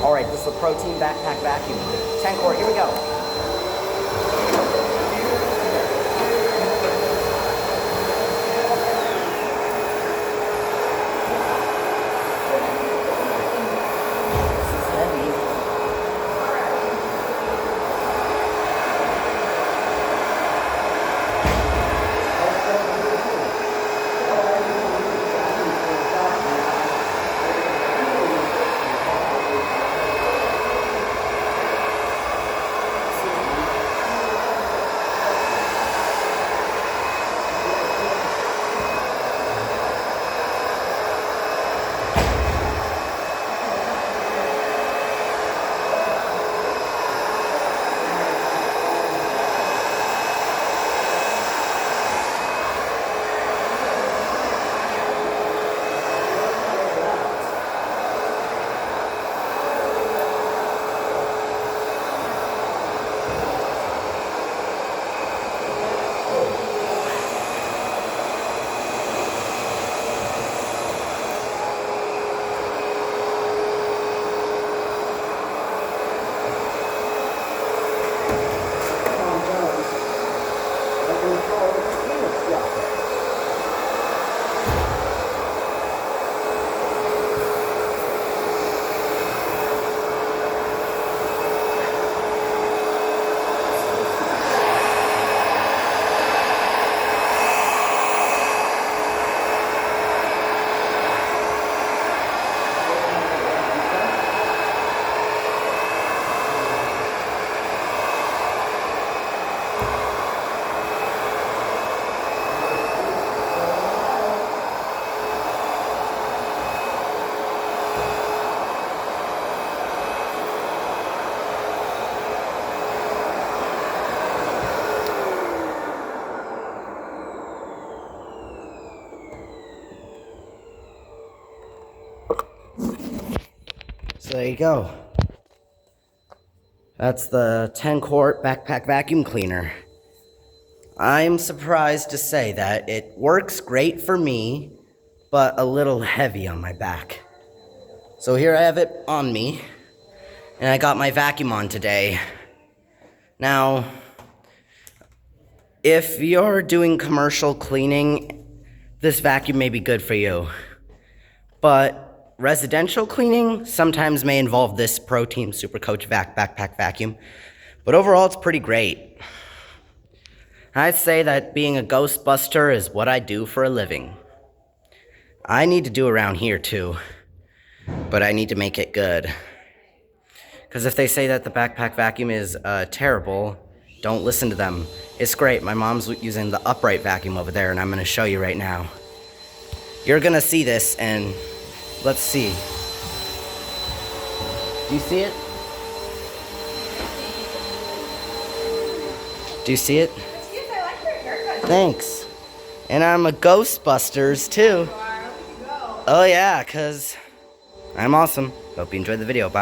All right, this is the ProTeam backpack vacuum. 10 quart, here we go. So there you go. That's the 10 quart backpack vacuum cleaner. I'm surprised to say that it works great for me, but a little heavy on my back. So here I have it on me, and I got my vacuum on today. Now, if you're doing commercial cleaning, this vacuum may be good for you. But residential cleaning sometimes may involve this ProTeam Super CoachVac backpack vacuum, but overall it's pretty great. I'd say that being a Ghostbuster is what I do for a living. I need to do around here too, but I need to make it good. Because if they say that the backpack vacuum is terrible, don't listen to them. It's great. My mom's using the upright vacuum over there, and I'm going to show you right now. You're going to see this, and let's see. Do you see it? Do you see it? Excuse me, I like your haircut. Thanks. And I'm a Ghostbusters too. You are. Look at you go. Oh yeah, 'cause I'm awesome. Hope you enjoyed the video. Bye.